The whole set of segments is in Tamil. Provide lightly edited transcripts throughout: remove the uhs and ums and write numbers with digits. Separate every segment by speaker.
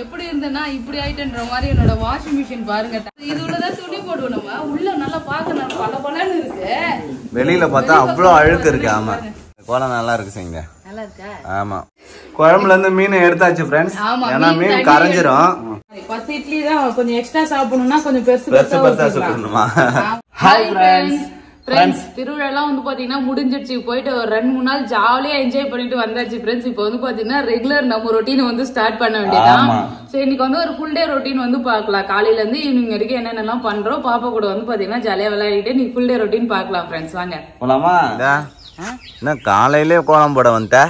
Speaker 1: எப்படி இருந்தேன்னா இப்படி ஆயிட்டுன்ற மாதிரி என்னோட வாஷிங் மிஷின் பாருங்க. இது உள்ளதான் துணி போடுவோம் நம்ம. உள்ள நல்லா பார்க்க பளபளன்னு இருக்கு. வெளியில பார்த்தா அவ்வளோ அழுக்கு இருக்கு. ஆமா, கோலம் நல்லா இருக்கு. செய்யுங்க, நல்லா இருக்கா? ஆமா. குழம்புல இருந்து மீன் எடுத்தாச்சு ஃப்ரெண்ட்ஸ். ஏன்னா மீன் கரைஞ்சிரும். 10 இட்லி தான் கொஞ்சம் எக்ஸ்ட்ரா சாப்பிடணும்னா கொஞ்சம் பெருசு பெருசா சுத்தணுமா? ஹாய் ஃப்ரெண்ட்ஸ், திருவிழாலாம் வந்து பாத்தீங்கன்னா முடிஞ்சிடுச்சு. போயிட்டு ஒரு 2-3 நாள் ஜாலியா என்ஜாய் பண்ணிட்டு வந்தாச்சு ஃப்ரெண்ட்ஸ். இப்போ வந்து பாத்தீங்கன்னா ரெகுலர் நம்ம ரொட்டீன் வந்து ஸ்டார்ட் பண்ண வேண்டியதான். சோ இன்னைக்கு வந்து ஒரு ஃபுல் டே ரொட்டீன் வந்து பாக்கலாம். காலையில இருந்து ஈவினிங் வரைக்கும் என்னென்னலாம் பண்றோம் பாப்பா கூட வந்து பாத்தீங்கன்னா ஜாலியா விளையாடிட்டு நீ ஃபுல் டே ரொட்டீன் பாக்கலாம் ஃப்ரெண்ட்ஸ். வாங்க போலாமா? என்ன காலையிலே கோலம் போட வந்த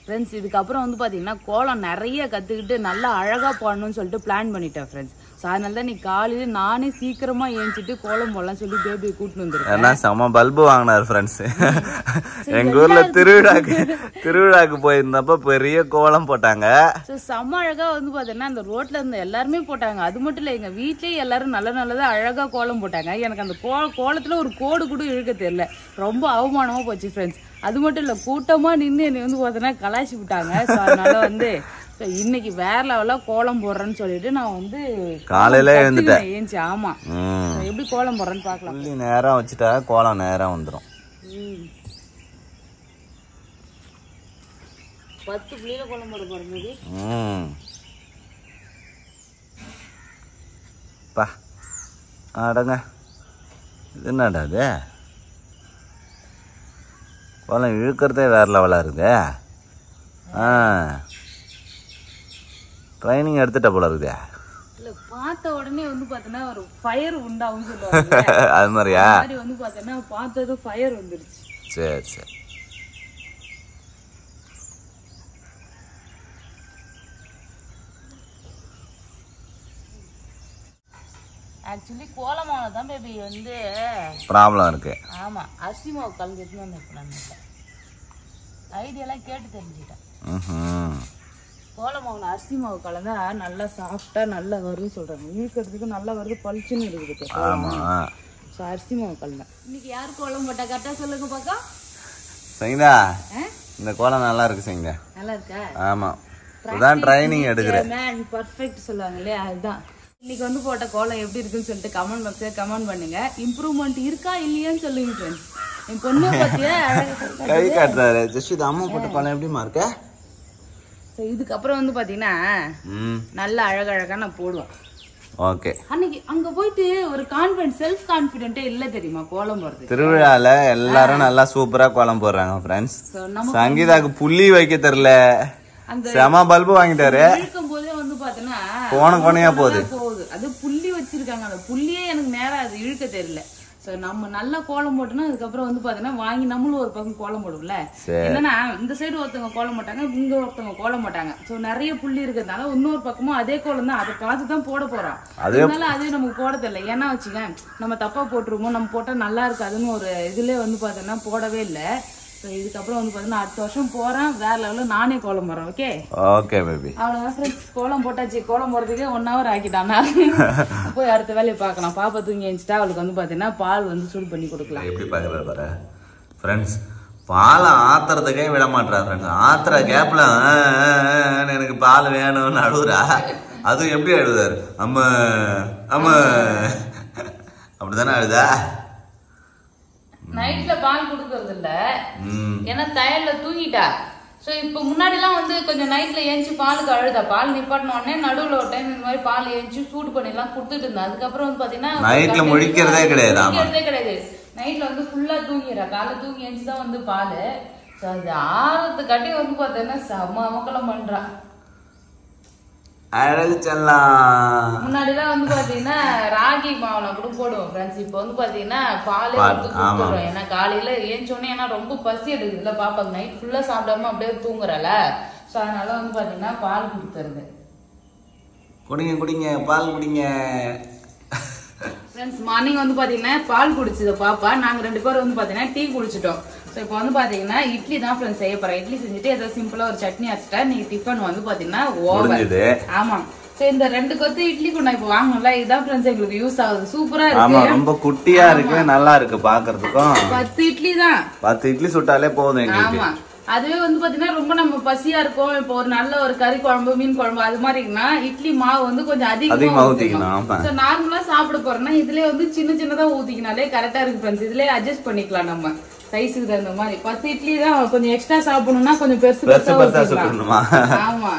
Speaker 1: ஃப்ரெண்ட்ஸ்? இதுக்கப்புறம் வந்து பாத்தீங்கன்னா கோலம் நிறைய கத்துக்கிட்டு நல்லா அழகா போடணும்னு சொல்லிட்டு பிளான் பண்ணிட்டேன் ஃப்ரெண்ட்ஸ். அதனால தான் நீ காலையில நானே சீக்கிரமா ஏஞ்சிட்டு கோலம் போடலாம் சொல்லி பேபியை கூட்டிட்டு வந்துருக்கேன். செம பல்பு வாங்கினார் ஃப்ரெண்ட்ஸ். எங்க ஊர்ல திருவிழாக்கு போயிருந்தப்ப பெரிய கோலம் போட்டாங்க. செம அழகா வந்து பாத்தீங்கன்னா அந்த ரோட்ல இருந்த எல்லாருமே போட்டாங்க. அது மட்டும் இல்ல, எங்க வீட்லயே எல்லாரும் நல்லதா அழகா கோலம் போட்டாங்க. எனக்கு அந்த கோலத்துல ஒரு கோடு கூட இழுக்க தெரியல. ரொம்ப அவமானமா போச்சு ஃப்ரெண்ட்ஸ். அது மட்டும் இல்ல, கூட்டமா நின்று என்னை வந்து பாத்தீங்கன்னா கலாய்ச்சி விட்டாங்க. அதனால வந்து இன்னைக்கு வேற லெவலா கோலம் போடுறேன்னு சொல்லிட்டு நான் வந்து காலையில எழுந்துட்டேன். ஏஞ்சி ஆமா, எப்படி கோலம் போடுறேன்னு பாக்கலாம். புள்ளி நேரம் வச்சுட்டா கோலம் நேரம் வந்துடும். 10 புள்ளியில கோலம் போட போறது. பா அடங்க, இது என்னடா இது? கோலம் இழுக்கிறதே வேற லெவலா இருக்கு. ட்ரைனிங் எடுத்துட்ட போல இருக்குதே. இல்ல, பார்த்த உடனே வந்து பாத்தீங்கன்னா ஒரு ஃபயர் உண்டாகும் சொல்லுவாங்க. அது மாதிரியா? அது வந்து பாத்தீங்கன்னா பார்த்தது ஃபயர் வந்துருச்சு. சரி சரி. ஆக்சுவலி கோலமால தான் பேபி வந்து ப்ராப்ளம் இருக்கு. ஆமா, அரிசி மாவு கலந்துட்டு வந்து ஐடியாலாம் கேட்டு தெரிஞ்சுக்கிட்டேன். கோலமாவுல அரிசி மாவு கலந்தா நல்லா சாஃப்டா நல்லா வரும்னு சொல்றாங்க. இழுக்கிறதுக்கு நல்லா வருது, பளிச்சுன்னு இருக்குது. ஆமா, அரிசி மாவு கலந்தா. இன்னைக்கு யார் கோலம் போட்டா கரெக்டா சொல்லுங்க பாக்கா. சரிங்களா? இந்த கோலம் நல்லா இருக்கு. சரிங்களா? நல்லா இருக்கா? ஆமா, அதான் ட்ரைனிங் எடுக்கிறேன். மேன் பர்ஃபெக்ட் சொல்லுவாங்க இல்லையா, அதுதான். இன்னைக்கு வந்து போட்ட கோலம் எப்படி இருக்குன்னு சொல்லிட்டு கமெண்ட் பாக்ஸ்ல கமெண்ட் பண்ணுங்க. இம்ப்ரூவ்மெண்ட் இருக்கா இல்லையான்னு சொல்லுங்க ஃப்ரெண்ட்ஸ். என் பொண்ணு பத்தியா கை காட்டுறாரு ஜஸ்ட். அம்மா போட்ட கோலம் எப்படிமா இருக்க? இதுக்கப்புறம் வந்து பாத்தீங்கன்னா நல்ல அழகழகா நான் போடுவேன். ஓகே. அன்னைக்கு அங்க போயிட்டு ஒரு கான்ஃபிடன்ஸ், செல்ஃப் கான்ஃபிடென்ட்டே இல்ல தெரியுமா கோலம் போடுறது. திருவிழால எல்லாரும் நல்லா சூப்பரா கோலம் போடுறாங்க ஃப்ரெண்ட்ஸ். சங்கீதாக்கு புள்ளி வைக்க தெரியல. அந்த செம பல்பு வாங்கிட்டாரு. இருக்கும் போதே வந்து பாத்தீங்கன்னா கோணையா போகுது. அது புள்ளி வச்சிருக்காங்க. அந்த புள்ளியே எனக்கு நேரா அது இழுக்க தெரியல. நம்ம நல்லா கோலம் போட்டோம்னா அதுக்கப்புறம் வந்து பாத்தீங்கன்னா வாங்கி நம்மளும் ஒரு பக்கம் கோலம் போடுவோம்ல. என்னன்னா இந்த சைடு ஒருத்தவங்க கோலம் போட்டாங்க, இங்க ஒருத்தவங்க கோலம் போட்டாங்க. சோ நிறைய புள்ளி இருக்கிறதுனால இன்னொரு பக்கமும் அதே கோலம் தான், அதை பார்த்துதான் போட போறோம். அதனால அதே நமக்கு போட தெரியல. ஏன்னா வச்சுக்க நம்ம தப்பா போட்டுருவோம், நம்ம போட்டா நல்லா இருக்காதுன்னு ஒரு இதுல வந்து பாத்தீங்கன்னா போடவே இல்லை. இதுக்கப்புறம் வந்து பாத்தீங்கன்னா அடுத்த வருஷம் போறேன், வேற லெவலில் நானே கோலம் போறேன். Okay okay baby. அவ்வளவுதான் ஃப்ரெண்ட்ஸ், கோலம் போட்டாச்சு. கோலம் போறதுக்கு 1 hour ஆக்கிட்டானா. போய் அடுத்த வேலையை பார்க்கலாம். பாப்பா தூங்கி எழுந்துட்டா அவளுக்கு வந்து பாத்தீங்கன்னா பால் வந்து சூடு பண்ணி கொடுக்கலாம். எப்படி பாக்குறாரு பாரு ஃப்ரெண்ட்ஸ். பாலை ஆத்துறதுக்கே விட மாட்டா ஃப்ரெண்ட்ஸ். ஆத்துற கேப்ல எனக்கு பால் வேணும்னு அழுகுறா. அது எப்படி அழுதாரு? அம்மா அம்மா அப்படிதானே அழுதா? நைட்ல பால் குடுக்கறது இல்ல, ஏன்னா டயர்ல தூங்கிட்டா. சோ இப்ப முன்னாடி எல்லாம் வந்து கொஞ்சம் நைட்ல ஏஞ்சி பாலுக்கு அழுதா. பால் நிப்பாட்டின உடனே நடுவுல ஒரு டைம் இந்த மாதிரி பால் ஏஞ்சி சூடு பண்ணி எல்லாம் குடுத்துட்டு இருந்தா. அதுக்கப்புறம் வந்து பாத்தீங்கன்னா நைட்ல முடிக்கிறதே கிடையாது. நைட்ல வந்து ஃபுல்லா தூங்கிடுறா. காலைல தூங்கி ஏஞ்சிதான் வந்து பால். சோ அது ஆறதுக்காட்டி வந்து பாத்தீங்கன்னா செம்ம அமக்கலம் பண்றா. முன்னாடிலாம் வந்து பாத்தீங்கன்னா ராகி மாவுல கூட போடுவோம் ஃப்ரெண்ட்ஸ். இப்போ வந்து பாத்தீங்கன்னா பாலே வந்து கொடுத்துறோம். ஏன்னா காலையில ஏஞ்சோடனே ஏன்னா ரொம்ப பசி எடுக்குதுல்ல பாப்பாக்கு, நைட் ஃபுல்லா சாப்பிடாம அப்படியே தூங்குறல. ஸோ அதனால வந்து பாத்தீங்கன்னா பால் கொடுத்துருது. குடிங்க பால் குடிங்க ஃப்ரெண்ட்ஸ். மார்னிங் வந்து பாத்தீங்கன்னா பால் குடிச்சது பாப்பா. நாங்க 2 பேரும் வந்து பாத்தீங்கன்னா டீ குடிச்சிட்டோம். ஸோ இப்போ வந்து பாத்தீங்கன்னா இட்லி தான் ஃப்ரெண்ட்ஸ் செய்ய போறேன். இட்லி செஞ்சுட்டு ஏதோ சிம்பிளா ஒரு சட்னி அரைச்சிட்டா நீங்க டிஃபன் வந்து பாத்தீங்கன்னா ஓவர். ஆமா. சோ இந்த 2 கொத்து இட்லி கூட நான் இப்போ வாங்கணும்ல, இதுதான் ஃப்ரெண்ட்ஸ் எங்களுக்கு யூஸ் ஆகுது. சூப்பரா இருக்கு. ரொம்ப குட்டியா இருக்கு, நல்லா இருக்கு பாக்குறதுக்கும். 10 இட்லி தான். 10 இட்லி சுட்டாலே போதும் எங்களுக்கு. ஆமா. அதுவே வந்து பாத்தீங்கன்னா ரொம்ப நம்ம பசியா இருக்கும். இப்போ ஒரு நல்ல ஒரு கறி குழம்பு மீன் குழம்பு அது மாதிரினா இட்லி மாவு வந்து கொஞ்சம் அதிகமா ஊத்திக்கணும். நார்மலா சாப்பிட போறோம்னா இதுலயே வந்து சின்ன சின்னதா ஊத்திக்கினாலே கரெக்டா இருக்கு ஃப்ரெண்ட்ஸ். இதுலயே அட்ஜஸ்ட் பண்ணிக்கலாம் நம்ம சைஸுக்கு தகுந்த மாதிரி. 10 இட்லி தான் கொஞ்சம் எக்ஸ்ட்ரா சாப்பிடணும்னா கொஞ்சம் பெருசு பெருசா. ஆமா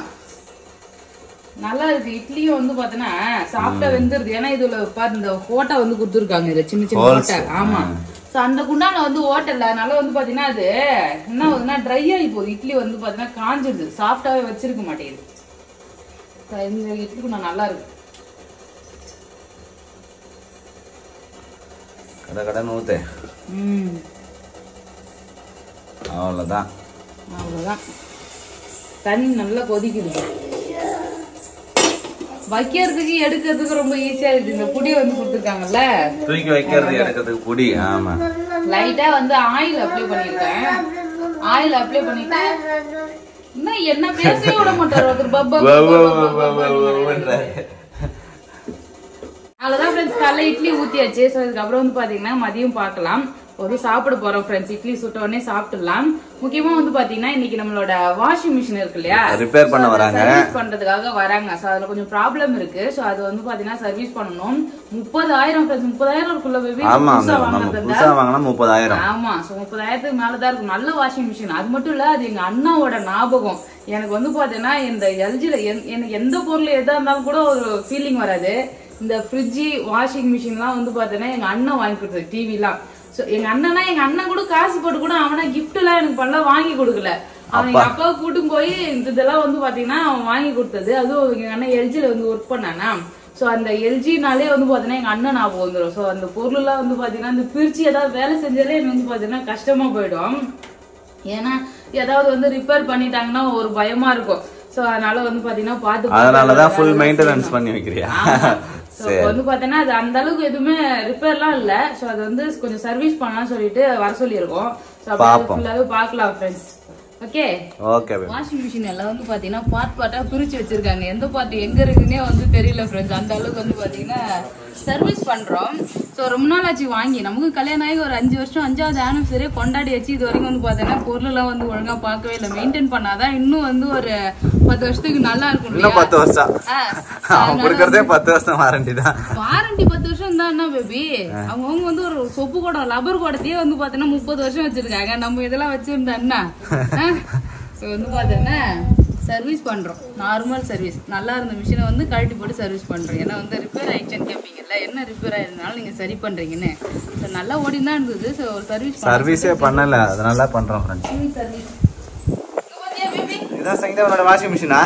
Speaker 1: நல்லா இருக்கு. இட்லியும் வந்து பாத்தீங்கன்னா சாப்பிட்டா வெந்துருது. ஏன்னா இதுல பாரு இந்த ஓட்டை வந்து குடுத்துருக்காங்க இதுல சின்ன சின்ன ஓட்டை. ஆமா அந்த குண்டான வந்து ஓட்டல அதனால வந்து பாத்தீங்கன்னா அது என்ன ஆகுதுன்னா ட்ரை ஆகி போகுது. இட்லி வந்து பாத்தீங்கன்னா காஞ்சிடுது, சாஃப்டாவே வச்சிருக்க மாட்டேங்குது. இந்த இட்லி குண்டா நல்லா இருக்கு.
Speaker 2: கடன் ஊத்து. அவ்வளவுதான்
Speaker 1: அவ்வளவுதான். தண்ணி நல்லா கொதிக்குது. வைக்கிறதுக்கு எடுக்கிறதுக்கு ரொம்ப ஈஸியா இருக்கு. இந்த புடி வந்து கொடுத்துருக்காங்கல்ல
Speaker 2: தூக்கி வைக்கிறது எடுக்கிறதுக்கு புடி. ஆமா
Speaker 1: லைட்டா வந்து ஆயில் அப்ளை பண்ணிருக்கேன். ஆயில் அப்ளை பண்ணிட்டு இன்னும் என்ன பேசவே விட மாட்டாரு ஒருத்தர். அவ்வளவுதான் ஃப்ரெண்ட்ஸ். காலைல இட்லி ஊத்தியாச்சு. ஸோ அதுக்கப்புறம் வந்து பாத்தீங்கன்னா மதியம் பார்க்கலாம். ஒரு சாப்பிட போறோம் ஃப்ரெண்ட்ஸ். இட்லி சுட்ட உடனே சாப்பிட்டுலாம். முக்கியமா வந்து பாத்தீங்கன்னா இன்னைக்கு நம்மளோட வாஷிங் மிஷின் இருக்கு இல்லையா,
Speaker 2: ரிப்பேர் பண்ண வராங்க,
Speaker 1: சர்வீஸ் பண்றதுக்காக வராங்க. சோ அதுல கொஞ்சம் ப்ராப்ளம் இருக்கு. சோ அது வந்து பாத்தீங்கன்னா சர்வீஸ் பண்ணனும். 30,000 30,000 இருக்குள்ள பேபி. புதுசா வாங்கினா
Speaker 2: 30,000.
Speaker 1: ஆமா சோ 30,000க்கு மேலதான் இருக்கும். நல்ல வாஷிங் மிஷின். அது மட்டும் இல்ல அது எங்க அண்ணாவோட ஞாபகம். எனக்கு வந்து பாத்தீங்கன்னா இந்த எல்ஜில எனக்கு எந்த பொருள் எதா இருந்தாலும் கூட ஒரு ஃபீலிங் வராது. இந்த ஃப்ரிட்ஜ் வாஷிங் மிஷின்லாம் வந்து பாத்தீங்கன்னா எங்க அண்ணன் வாங்கி கொடுத்தது. டிவி எல்லாம் எங்க அண்ணனா எங்க அண்ணன் கூட காசு போட்டு கூட அவனா கிஃப்ட் எல்லாம் எனக்கு பண்ணலாம் வாங்கி கொடுக்கல. அவன் எங்க அப்பாவை கூட்டும் போய் இதெல்லாம் வந்து பாத்தீங்கன்னா அவன் வாங்கி கொடுத்தது. அதுவும் எங்க அண்ணன் எல்ஜில வந்து ஒர்க் பண்ணானா. சோ அந்த எல்ஜினாலே வந்து பாத்தீங்கன்னா எங்க அண்ணன் ஞாபகம் வந்துடும். சோ அந்த பொருள் எல்லாம் வந்து பாத்தீங்கன்னா இந்த பிரிச்சு ஏதாவது வேலை செஞ்சாலே எனக்கு வந்து பாத்தீங்கன்னா கஷ்டமா போயிடும். ஏன்னா ஏதாவது வந்து ரிப்பேர் பண்ணிட்டாங்கன்னா ஒரு பயமா இருக்கும். சோ அதனால வந்து பாத்தீங்கன்னா பாத்து
Speaker 2: அதனாலதான் ஃபுல் மெயின்டெனன்ஸ் பண்ணி வைக்கிறியா?
Speaker 1: வந்து பாத்தீங்கன்னா அது அந்த அளவுக்கு எதுவுமே ரிப்பேர்லாம் இல்ல. சோ அது வந்து கொஞ்சம் சர்வீஸ் பண்ணலாம் சொல்லிட்டு வர சொல்லியிருக்கோம். ஃபுல்லாவே பாக்கலாம் friends. Okay
Speaker 2: okay.
Speaker 1: Washing machine எல்லாம் வந்து பாத்தீங்கன்னா பார்ட்டா பிரிச்சு வச்சிருக்காங்க. எந்த பார்ட் எங்க இருக்குன்னே வந்து தெரியல ஃப்ரெண்ட்ஸ். அந்த அளவுக்கு வந்து பாத்தீங்கன்னா சர்வீஸ் பண்றோம். சோ ரொம்ப நாள் ஆச்சு வாங்கி. நமக்கு கல்யாணம் ஆகி ஒரு 5 வருஷம் 5வது ஆனிவர்சரியே கொண்டாடியாச்சு. இது வரைக்கும் வந்து பாத்தீங்கன்னா பொருள் எல்லாம் வந்து ஒழுங்கா பார்க்கவே இல்லை. மெயின்டைன் பண்ணாதான் இன்னும் வந்து ஒரு 10 வருஷத்துக்கு நல்லா இருக்கும்.
Speaker 2: 10 வருஷம் கொடுக்கறதே 10 வருஷம் வாரண்டி தான்.
Speaker 1: வாரண்டி 10 வருஷம் தான் என்ன பேபி. அவங்க வந்து ஒரு சொப்பு குடம் லப்பர் குடத்தையே வந்து பாத்தீங்கன்னா 30 வருஷம் வச்சிருக்காங்க. நம்ம இதெல்லாம் வச்சிருந்தா என்ன. சோ வந்து பாத்தீங்கன்னா சர்வீஸ் பண்றோம். Normal service. நல்லா இருந்த மிஷினை வந்து கழட்டி போட்டு சர்வீஸ் பண்றோம். ஏன்னா வந்து ரிப்பேர் ஆயிடுச்சுன்னு கேட்பீங்கல்ல, என்ன ரிப்பேர் ஆயிருந்தாலும் நீங்க சரி பண்றீங்கன்னு. நல்லா ஓடி தான் இருந்தது. ஸோ ஒரு
Speaker 2: சர்வீஸே பண்ணல, அதனால பண்றோம் ஃப்ரெண்ட்ஸ்.
Speaker 1: சர்வீஸ்
Speaker 2: இதான் சங்கீதாவோட வாஷிங் மிஷினா?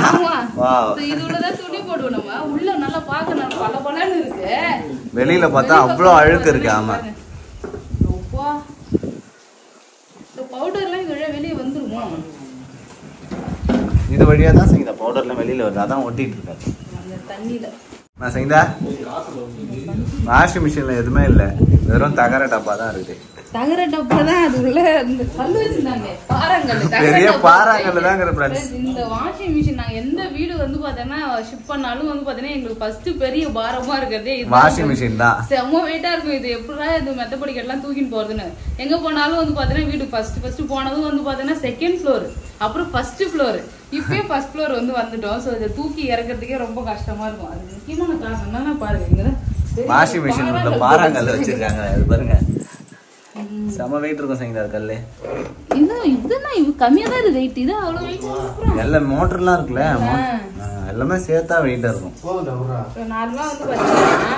Speaker 1: வாவ். சோ இது உள்ளதா துணி போடுவோம் நம்ம. உள்ள நல்லா பார்க்க நல்லா பளபளன்னு இருக்கு.
Speaker 2: வெளியில பார்த்தா அவ்வளவு அழுக்கு இருக்கு. ஆமா
Speaker 1: அப்பா. சோ பவுடர்லாம் வெளிய வந்துருமா?
Speaker 2: இது வழியா தான் சங்கீதா பவுடர்லாம் வெளியில வருது. அதான் ஒட்டிட்டு இருக்காரு
Speaker 1: அந்த தண்ணில.
Speaker 2: நான் சங்கீதா வாஷிங் மிஷின்ல எதுவுமே இல்ல, வெறும் தகர டப்பா தான் இருக்கு.
Speaker 1: தகர டப்பா தான். அது உள்ள இந்த கல்லு வச்சிருந்தாங்க, பாறாங்கல்.
Speaker 2: பெரிய பாறாங்கல் தாங்க ஃப்ரெண்ட்ஸ்.
Speaker 1: இந்த வாஷிங் மிஷின் நாங்க எந்த வீடு வந்து பாத்தீங்கன்னா ஷிப் பண்ணாலும் வந்து பாத்தீங்கன்னா எங்களுக்கு ஃபர்ஸ்ட் பெரிய பாரமா இருக்கிறதே
Speaker 2: வாஷிங் மிஷின் தான்.
Speaker 1: செம்ம வெயிட்டா இருக்கும். இது எப்படிதான் இது மெத்தப்படிக்கெல்லாம் தூக்கின்னு போறதுன்னு. எங்க போனாலும் வந்து பாத்தீங்கன்னா வீடு ஃபர்ஸ்ட் போனதும் வந்து பாத்தீங்கன்னா 2nd ஃப்ளோர், அப்புறம் 1st ஃப்ளோர், இப்பயே 1st ஃப்ளோர் வந்து வந்துட்டோம். சோ இதை தூக்கி இறக்கிறதுக்கே ரொம்ப கஷ்டமா இருக்கும். அது முக்கியமான காரணம் என்னன்னா பாருங்க,
Speaker 2: வாஷிங் மிஷின் உள்ள பாறாங்கல் வச்சிருக்காங்க. அது பாருங்க செம வெயிட் இருக்கும் சங்கீதா கல்லு.
Speaker 1: இதுனா இது கம்மியா தான் இருக்கு வெயிட். இது அவ்வளவு வெயிட்.
Speaker 2: எல்லாம் மோட்டர்லாம் இருக்குல்ல, எல்லாமே சேர்த்தா வெயிட்டா இருக்கும்.
Speaker 1: நார்மலா வந்து பாத்தீங்கன்னா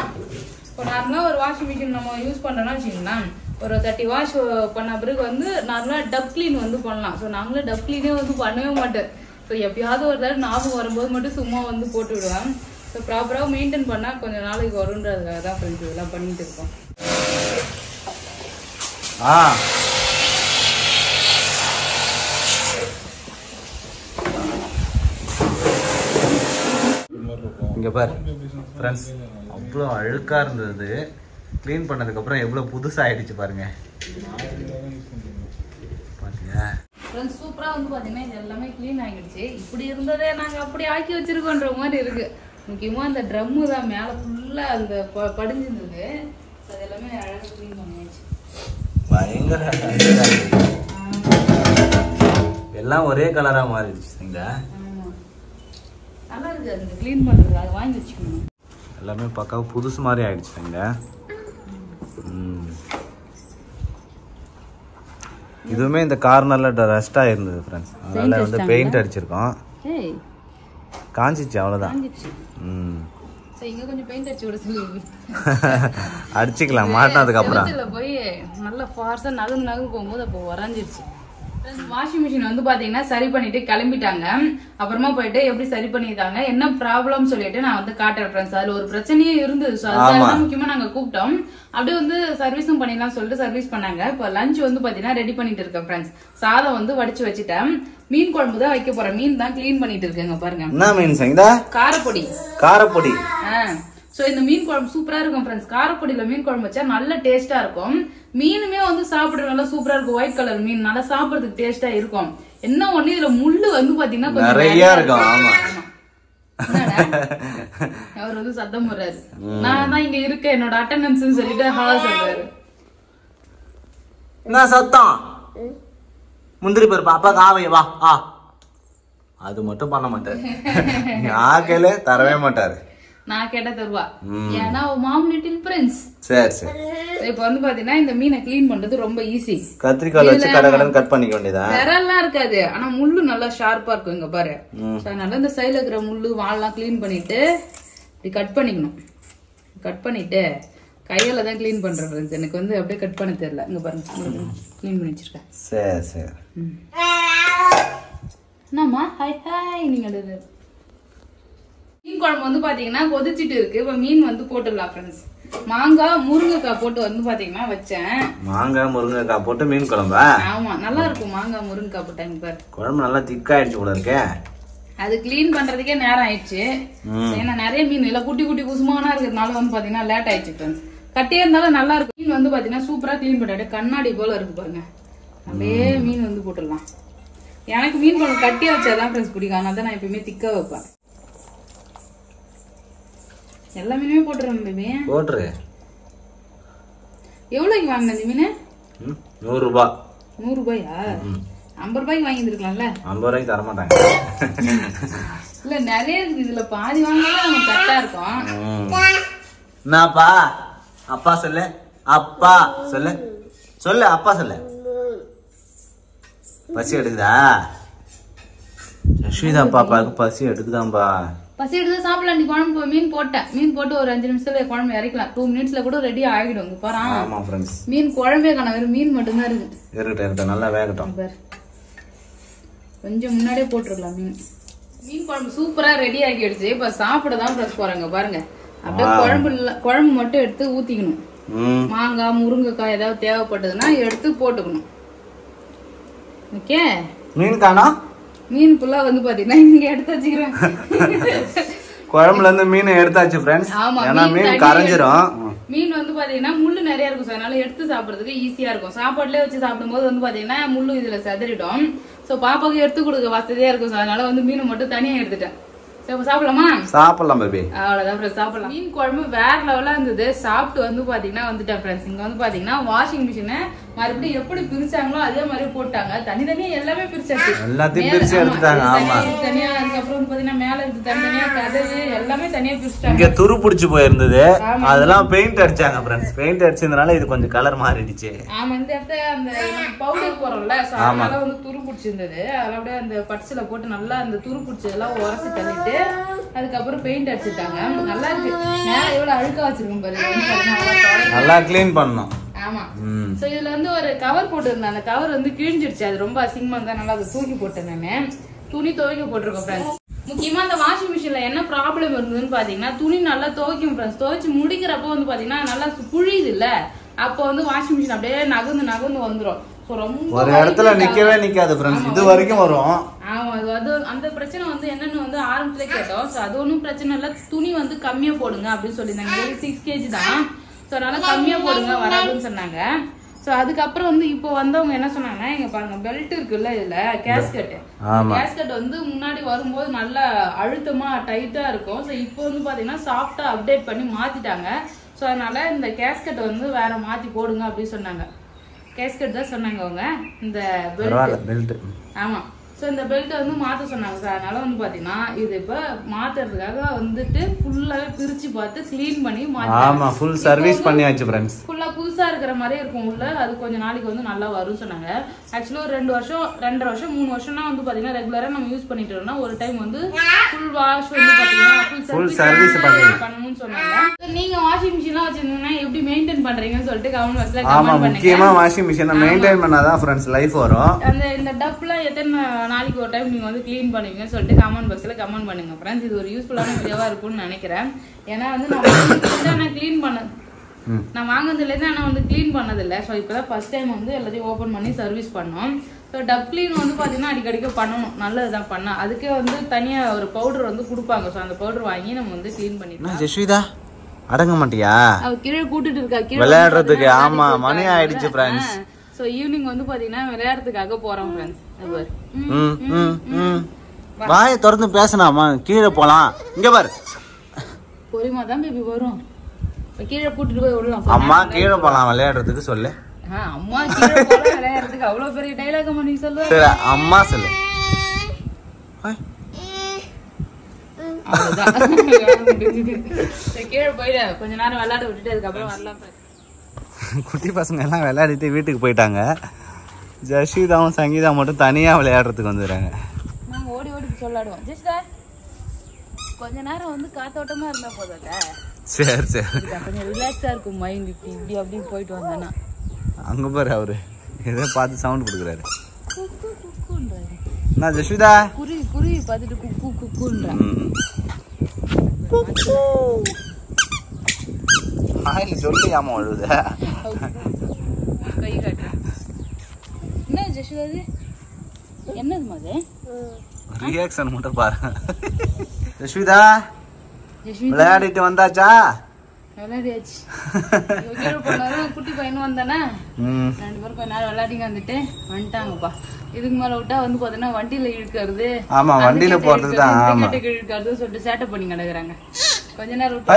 Speaker 1: இப்போ நார்மலா ஒரு வாஷிங் மிஷின் நம்ம யூஸ் பண்றோம்னா வச்சுக்கோங்களா, ஒரு 30 வாஷ் பண்ண பிறகு வந்து நார்மலா டப் கிளீன் வந்து பண்ணலாம். ஸோ நாங்களும் டப் கிளீனே வந்து பண்ணவே மாட்டேன். ஸோ எப்பயாவது ஒரு தடவை ஞாபகம் வரும்போது மட்டும் சும்மா வந்து போட்டு விடுவேன். ஸோ ப்ராப்பராக மெயின்டைன் பண்ணால் கொஞ்சம் நாளைக்கு வருன்றதுக்காக தான் ஃப்ரெண்ட்ஸ் இதெல்லாம் பண்ணிட்டு இருக்கோம்.
Speaker 2: இங்க பாரு ஃப்ரெண்ட்ஸ், அவ்வளோ அழுக்கா இருந்தது. க்ளீன் பண்ணதுக்கு அப்புறம் எவ்வளவு புதுசா ஆயிடுச்சு பாருங்க. பாத்தீங்களா
Speaker 1: ஃப்ரெண்ட்ஸ், சூப்பரா வந்து பாத்தீங்கன்னா இது எல்லாமே க்ளீன் ஆகிடுச்சு. இப்படி இருந்ததே நாங்க அப்படி ஆக்கி வச்சிருக்கோன்ற மாதிரி இருக்கு. முக்கியமா அந்த ட்ரம்மு தான் மேல ஃபுல்லா அந்த படிஞ்சிருந்தது. அது எல்லாமே அழகா க்ளீன் பண்ணியாச்சு.
Speaker 2: பயங்கர எல்லாம் ஒரே கலரா மாறிடுச்சு சரிங்களா?
Speaker 1: நல்லா இருக்கு அது க்ளீன் பண்றது, அதை வாங்கி வச்சுக்கணும்.
Speaker 2: எல்லாமே பக்காவா புதுசு மாதிரி ஆயிடுச்சு சரிங்களா? இதுவுமே இந்த கார்னர்ல ரஸ்டா இருந்தது ஃப்ரெண்ட்ஸ், அதனால வந்து பெயிண்ட் அடிச்சிருக்கோம். காஞ்சிச்சு அவ்வளவுதான்.
Speaker 1: இங்க கொஞ்சம் பெயிண்ட் அடிச்சு விட சொல்லி
Speaker 2: அடிச்சுக்கலாம் மாட்டினதுக்கு அப்புறம்
Speaker 1: போய் நல்லா ஃபார்ஸா நகர்ந்து போகும்போது அப்போ உறைஞ்சிருச்சு. வாஷிங் மிஷின் வந்து பாத்தீங்கன்னா சரி பண்ணிட்டு கிளம்பிட்டாங்க. அப்புறமா போயிட்டு எப்படி சரி பண்ணிருக்காங்க என்ன ப்ராப்ளம் சொல்லிட்டு நான் வந்து காட்டுறேன் ஃப்ரெண்ட்ஸ். அதுல ஒரு பிரச்சனையே இருந்தது, அதுதான் முக்கியமா நாங்க கூப்பிட்டோம். அப்படியே வந்து சர்வீஸும் பண்ணிடலாம் சொல்லிட்டு சர்வீஸ் பண்ணாங்க. இப்ப லஞ்ச் வந்து பாத்தீங்கன்னா ரெடி பண்ணிட்டு இருக்கேன் ஃப்ரெண்ட்ஸ். சாதம் வந்து வடிச்சு வச்சுட்டேன். மீன் குழம்பு தான் வைக்க போறேன். மீன் தான் கிளீன் பண்ணிட்டு இருக்கேங்க பாருங்க.
Speaker 2: என்ன மீன் சங்கீதா?
Speaker 1: காரப்பொடி.
Speaker 2: காரப்பொடி.
Speaker 1: சோ இந்த மீன் குழம்பு சூப்பரா இருக்கும் ஃப்ரெண்ட்ஸ். காரப்பொடியில மீன் குழம்பு வச்சா நல்ல டேஸ்டா இருக்கும். மீனுமே வந்து சாப்பிடுற நல்லா சூப்பரா இருக்கும். ஒயிட் கலர் மீன் நல்லா சாப்பிடுறதுக்கு டேஸ்டா இருக்கும். என்ன ஒண்ணு இதுல முள்ளு வந்து பாத்தீங்கன்னா கொஞ்சம்
Speaker 2: நிறைய இருக்கும். ஆமா
Speaker 1: அவர் வந்து சத்தம் போடுறாரு. நான் தான் இங்க இருக்க என்னோட அட்டெண்டன்ஸ் சொல்லிட்டு ஹாலோ சொல்றாரு.
Speaker 2: என்ன சத்தம்? முந்திரி பருப்பு அப்பா காவை வா. அது மட்டும் பண்ண மாட்டாரு. ஆக்கையில தரவே மாட்டாரு.
Speaker 1: நான் கேட்ட தருவா. ஏன்னா மாம் லிட்டில் பிரின்ஸ்.
Speaker 2: சரி சரி.
Speaker 1: இப்ப வந்து பாத்தீங்கன்னா இந்த மீனை கிளீன் பண்றது ரொம்ப ஈஸி.
Speaker 2: கத்திரிக்காய் வச்சு கடகடன் கட் பண்ணிக்க வேண்டியதா?
Speaker 1: விரல்லாம் இருக்காது, ஆனா முள்ளு நல்லா ஷார்ப்பா இருக்கும். இங்க பாரு, அதனால இந்த சைடுல இருக்கிற முள்ளு வால்லாம் கிளீன் பண்ணிட்டு இப்படி கட் பண்ணிக்கணும். கட் பண்ணிட்டு கையால தான் கிளீன் பண்றேன். எனக்கு வந்து அப்படியே கட் பண்ண தெரியல. இங்க பாருங்க கிளீன் பண்ணி வச்சிருக்கேன்.
Speaker 2: சரி சரி.
Speaker 1: என்னம்மா ஹாய் ஹாய். நீங்க மீன் குழம்பு வந்து பாத்தீங்கன்னா கொதிச்சிட்டு இருக்கு. இப்ப மீன் வந்து போட்டுடலாம் ஃப்ரெண்ட்ஸ். மாங்காய் முருங்கைக்காய் போட்டு வந்து பாத்தீங்கன்னா வச்சேன்.
Speaker 2: மாங்காய் முருங்கைக்காய் போட்டு மீன் குழம்பா?
Speaker 1: ஆமா நல்லா இருக்கும். மாங்காய் முருங்கைக்காய் போட்டாங்க பாரு.
Speaker 2: குழம்பு நல்லா திக்காயிடுச்சு போல இருக்கே.
Speaker 1: அது கிளீன் பண்றதுக்கே நேரம் ஆயிடுச்சு. ஏன்னா நிறைய மீன் இல்ல குட்டி குட்டி குசுமானா இருக்கிறதுனால வந்து பாத்தீங்கன்னா லேட் ஆயிடுச்சு ஃப்ரெண்ட்ஸ். கட்டியா இருந்தாலும் நல்லா இருக்கும். மீன் வந்து பாத்தீங்கன்னா சூப்பரா கிளீன் பண்ணிட்டு கண்ணாடி போல இருக்கு பாருங்க. அப்படியே மீன் வந்து போட்டுடலாம். எனக்கு மீன் குழம்பு கட்டியா வச்சாதான் ஃப்ரெண்ட்ஸ் பிடிக்கும். அதனால தான் நான் எப்பயுமே திக்கா வைப்பேன். எல்லா மீனுமே போட்டுறேன் பேபி.
Speaker 2: போட்டுரு.
Speaker 1: எவ்வளவுக்கு வாங்கின இந்த மீன்?
Speaker 2: 100 ரூபாய்.
Speaker 1: 100 ரூபாயா? 50 ரூபாய்க்கு வாங்கியிருக்கலாம்ல.
Speaker 2: 50 ரூபாய்க்கு தர மாட்டாங்க.
Speaker 1: இல்ல நிறைய இருக்கு, இதுல பாதி வாங்கினா நம்ம கரெக்டா இருக்கும்.
Speaker 2: என்னப்பா? அப்பா சொல்லு. அப்பா சொல்லு. சொல்லு அப்பா சொல்லு. பசி எடுக்குதா? சஷ்விதா பாப்பாக்கு பசி எடுக்குதாம்பா.
Speaker 1: பசி எடுத்து சாப்பிடலாம். நீ குழம்பு மீன் போட்டேன். மீன் போட்டு ஒரு 5 நிமிஷத்துல குழம்பு இறக்கலாம். 2 மினிட்ஸ்ல கூட ரெடி ஆகிடும். மீன் குழம்பே காண வெறும் மீன் மட்டும்தான் இருக்கு.
Speaker 2: இருக்கட்டும் நல்லா வேகட்டும்.
Speaker 1: கொஞ்சம் முன்னாடியே போட்டுருக்கலாம் மீன். மீன் குழம்பு சூப்பரா ரெடி ஆகிடுச்சு. இப்ப சாப்பிடதான் ப்ளஸ் போறாங்க பாருங்க. அப்படியே குழம்பு மட்டும் எடுத்து ஊத்திக்கணும். மாங்காய் முருங்கைக்காய் ஏதாவது தேவைப்பட்டதுன்னா எடுத்து போட்டுக்கணும். ஓகே. மீன் காணா? மீன் புல்லா வந்து பாத்தீங்கன்னா இங்க எடுத்து வச்சுக்கிறேன்.
Speaker 2: குழம்புல இருந்து மீன் எடுத்தாச்சு ஃப்ரெண்ட்ஸ். ஏன்னா மீன் கரைஞ்சிரும்.
Speaker 1: மீன் வந்து பாத்தீங்கன்னா முள்ளு நிறைய இருக்கும், அதனால எடுத்து சாப்பிடுறதுக்கு ஈஸியா இருக்கும். சாப்பாடுலயே வச்சு சாப்பிடும்போது வந்து பாத்தீங்கன்னா முள்ளு இதுல செதறிடும். சோ பாப்பாக்கு எடுத்து கொடுக்க வசதியா இருக்கும். அதனால வந்து மீன் மட்டும் தனியா எடுத்துட்டேன். சாப்பிடலாமா?
Speaker 2: சாப்பிடலாம் பேபி.
Speaker 1: அவ்வளவுதான் சாப்பிடலாம். மீன் குழம்பு வேற லெவலா இருந்தது. சாப்பிட்டு வந்து பாத்தீங்கன்னா வந்துட்டேன் ஃப்ரெண்ட்ஸ். இங்க வந்து பாத்தீங்கன்னா வாஷிங் மிஷினை மறுபடியும் எப்படி பிரிச்சாங்களோ அதே மாதிரி போட்டாங்க. தனித்தனியா எல்லாமே பிரிச்சாச்சு.
Speaker 2: எல்லாத்தையும் பிரிச்சு எடுத்துட்டாங்க. ஆமா
Speaker 1: தனியா. அதுக்கப்புறம் வந்து பாத்தீங்கன்னா மேல இருந்து தனித்தனியா கதவு எல்லாமே தனியா பிரிச்சுட்டாங்க.
Speaker 2: இங்க துரு பிடிச்சு போயிருந்தது, அதெல்லாம் பெயிண்ட் அடிச்சாங்க ஃப்ரெண்ட்ஸ். பெயிண்ட் அடிச்சதுனால இது கொஞ்சம் கலர் மாறிடுச்சு.
Speaker 1: ஆமா இந்த இடத்துல அந்த பவுடர் போறோம்ல, அதனால வந்து துரு பிடிச்சிருந்தது. அதெல்லாம் அப்படியே அந்த பட்ஸ்ல போட்டு நல்லா அந்த துரு பிடிச்சதெல்லாம் உரசி தள்ளிட்டு அதுக்கப்புறம் பெயிண்ட் அடிச்சுட்டாங்க. நல்லா இருக்கு. மேல எவ்வளவு அழுக்கா வச்சிருக்கோம் பாருங்க.
Speaker 2: நல்லா கிளீன் பண்ணணும்.
Speaker 1: ஆமா. சோ இதுல வந்து ஒரு கவர் போட்டுருந்தேன். அந்த கவர் வந்து கிழிஞ்சிருச்சு. அது ரொம்ப அசிங்கமா இருந்தா நல்லா அதை தூக்கி போட்டேன். நானு துணி துவைக்க போட்டிருக்கோம் ஃப்ரெண்ட்ஸ். முக்கியமா அந்த வாஷிங் மிஷின்ல என்ன ப்ராப்ளம் இருந்ததுன்னு பாத்தீங்கன்னா துணி நல்லா துவைக்கும் ஃப்ரெண்ட்ஸ். துவைச்சு முடிக்கிறப்போ வந்து பாத்தீங்கன்னா நல்லா புழியுது இல்ல, அப்போ வந்து வாஷிங் மிஷின் அப்படியே நகர்ந்து வந்துரும்.
Speaker 2: ஒரு இடத்துல நிக்கவே நிக்காது ஃப்ரெண்ட்ஸ். இது வரைக்கும் வரும்.
Speaker 1: ஆமா அது அந்த பிரச்சனை வந்து என்னன்னு வந்து ஆரம்பத்துல கேட்டோம். சோ அது ஒன்றும் பிரச்சனை இல்ல, துணி வந்து கம்மியா போடுங்க அப்படின்னு சொல்லியிருந்தாங்க. 6 kg தான். சோ அதனால கம்மியா போடுங்க வராதுன்னு சொன்னாங்க. சோ அதுக்கப்புறம் வந்து இப்போ வந்தவங்க என்ன சொன்னாங்கன்னா, இங்க பாருங்க பெல்ட் இருக்குல்ல, இதுல கேஸ்கட் வந்து முன்னாடி வரும்போது நல்லா அழுத்தமா டைட்டா இருக்கும். சோ இப்போ வந்து பாத்தீங்கன்னா சாஃப்டா அப்டேட் பண்ணி மாத்திட்டாங்க. சோ அதனால இந்த கேஸ்கட் வந்து வேற மாத்தி போடுங்க அப்படின்னு சொன்னாங்க. கேஸ்கட் தான் சொன்னாங்க அவங்க. இந்த பெல்ட். ஆமா. ஸோ இந்த பெல்ட் வந்து மாற்ற சொன்னாங்க சார். அதனால வந்து பார்த்தீங்கன்னா இது இப்போ மாற்றுறதுக்காக வந்துட்டு ஃபுல்லாகவே பிரித்து பார்த்து க்ளீன் பண்ணி
Speaker 2: ஆமாம் ஃபுல் சர்வீஸ் பண்ணியாச்சு ஃப்ரெண்ட்ஸ்.
Speaker 1: ஃபுல்லாக புதுசாக இருக்கிற மாதிரியே இருக்கும் உள்ள. அது கொஞ்சம் நாளைக்கு வந்து நல்லா வரும்னு சொன்னாங்க. ஆக்சுவலாக ஒரு 2 வருஷம் 2.5 வருஷம் 3 வருஷம்னா வந்து பார்த்தீங்கன்னா ரெகுலராக நம்ம யூஸ் பண்ணிட்டு இருக்கோம்னா ஒரு டைம் வந்து ஃபுல் வாஷ் வந்து பார்த்தீங்கன்னா ஃபுல் சர்வீஸ் பண்ணணும்னு சொன்னாங்க. நீங்கள் வாஷிங் மிஷின்லாம் வச்சிருந்தீங்கன்னா எப்படி மெயின்டைன் பண்ணுறீங்கன்னு சொல்லிட்டு கமெண்ட் பாக்ஸில் கமெண்ட் பண்ணுங்க.
Speaker 2: முக்கியமாக வாஷிங் மிஷினை மெயின்டைன் பண்ணாதான் ஃப்ரெண்ட்ஸ் லைஃப் வரும்.
Speaker 1: இந்த டப்லாம் எத்தனை நாளைக்கு ஒரு டைம் நீங்க வந்து க்ளீன் பண்ணுவீங்கன்னு சொல்லிட்டு கமெண்ட் பாக்ஸ்ல கமெண்ட் பண்ணுங்க ஃப்ரெண்ட்ஸ். இது ஒரு யூஸ்ஃபுல்லான வீடியோவா இருக்கும்னு நினைக்கிறேன். ஏன்னா வந்து நான் க்ளீன் பண்ணது நான் வாங்கினதுலேருந்து ஆனால் வந்து க்ளீன் பண்ணதில்லை. ஸோ இப்போ தான் ஃபர்ஸ்ட் டைம் வந்து எல்லாத்தையும் ஓப்பன் பண்ணி சர்வீஸ் பண்ணோம். ஸோ டப் க்ளீன் வந்து பார்த்தீங்கன்னா அடிக்கடிக்க பண்ணணும், நல்லது தான் பண்ண. அதுக்கே வந்து தனியாக ஒரு பவுடர் வந்து கொடுப்பாங்க. ஸோ அந்த பவுடர் வாங்கி நம்ம வந்து க்ளீன் பண்ணிக்கலாம்.
Speaker 2: ஜெஸ்விதா அடங்க மாட்டியா?
Speaker 1: அவ கீழே கூட்டிட்டு இருக்கா, கீழே
Speaker 2: விளையாடுறதுக்கு. ஆமா மணி ஆயிடுச்சு ஃப்ரெண்ட்ஸ்.
Speaker 1: ஸோ ஈவினிங் வந்து பார்த்தீங்கன்னா விளையாடுறதுக்காக போகிறோம் ஃப்ரெண்ட்ஸ்.
Speaker 2: வாயை திறந்து பேசலாமா? கீழே போலாம். இங்க பாரு
Speaker 1: பொறுமா தான் பேபி வரும். கீழே கூட்டிட்டு போய் விடலாம்.
Speaker 2: அம்மா கீழே போலாம் விளையாடுறதுக்கு சொல்லு.
Speaker 1: அம்மா கீழே போலாம் விளையாடுறதுக்கு அவ்வளவு பெரிய டைலாக் நீ சொல்லு.
Speaker 2: அம்மா சொல்லு.
Speaker 1: கீழே போயிடு கொஞ்ச நேரம் விளையாட விட்டுட்டு அதுக்கப்புறம் வரலாம்.
Speaker 2: குட்டி பசங்க எல்லாம் விளையாடிட்டு வீட்டுக்கு போயிட்டாங்க. ஜஷிதாவும் சங்கீதா மட்டும் தனியா விளையாடுறதுக்கு வந்துடுறாங்க.
Speaker 1: நாங்க ஓடி ஓடி சொல்லாடுவோம். ஜெஸ்டா கொஞ்ச நேரம் வந்து காத்தோட்டமா இருந்தா போதும்ல.
Speaker 2: சரி சரி
Speaker 1: கொஞ்சம் ரிலாக்ஸா இருக்கும் மைண்ட். இப்படி அப்படி போயிட்டு வந்தானா
Speaker 2: அங்க பாரு அவரு ஏதோ பார்த்து சவுண்ட் கொடுக்குறாரு. நான் ஜஸ்விதா
Speaker 1: குருவி பார்த்துட்டு குக்கு குக்குன்றா.
Speaker 2: சொல்லி ஆமா அழுத
Speaker 1: கை காட்டுறேன். என்ன ஜஸ்விதா இது என்னது மாதிரி
Speaker 2: ரியாக்ஷன் மட்டும் பாரு. ஜஸ்விதா விளையாடிட்டு வந்தாச்சா?
Speaker 1: விளையாடியாச்சு. குட்டி பையனும் வந்தானே 2 பேரும் கொஞ்ச நேரம் விளையாடிங்க வந்துட்டு வந்துட்டாங்கப்பா. இதுக்கு மேல விட்டா வந்து பாத்தீங்கன்னா வண்டியில இழுக்கிறது.
Speaker 2: ஆமா வண்டியில போறது தான். ஆமா
Speaker 1: இழுக்கிறது சொல்லிட்டு சேட்டை பண்ணி கிடக்குறாங்க. கொஞ்ச நேரம் விட்டு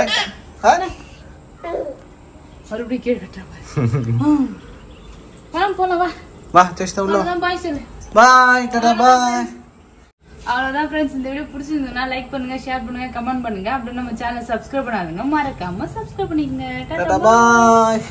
Speaker 1: மறுபடியும் கீழே கட்டுறாங்க. போலாம் வா
Speaker 2: வா ஜெஸ்டா உள்ள
Speaker 1: பாய் சொல்லு.
Speaker 2: பாய் டாடா பாய்.
Speaker 1: அவ்வளோதான் ஃப்ரெண்ட்ஸ். இந்த வீடியோ பிடிச்சிருந்ததுன்னா லைக் பண்ணுங்க, ஷேர் பண்ணுங்க, கமெண்ட் பண்ணுங்க. அப்படியே நம்ம சேனல் சப்ஸ்கிரைப் பண்ணாதுங்க மறக்காம சப்ஸ்கிரைப் பண்ணிக்கங்க. டாடா பாய்.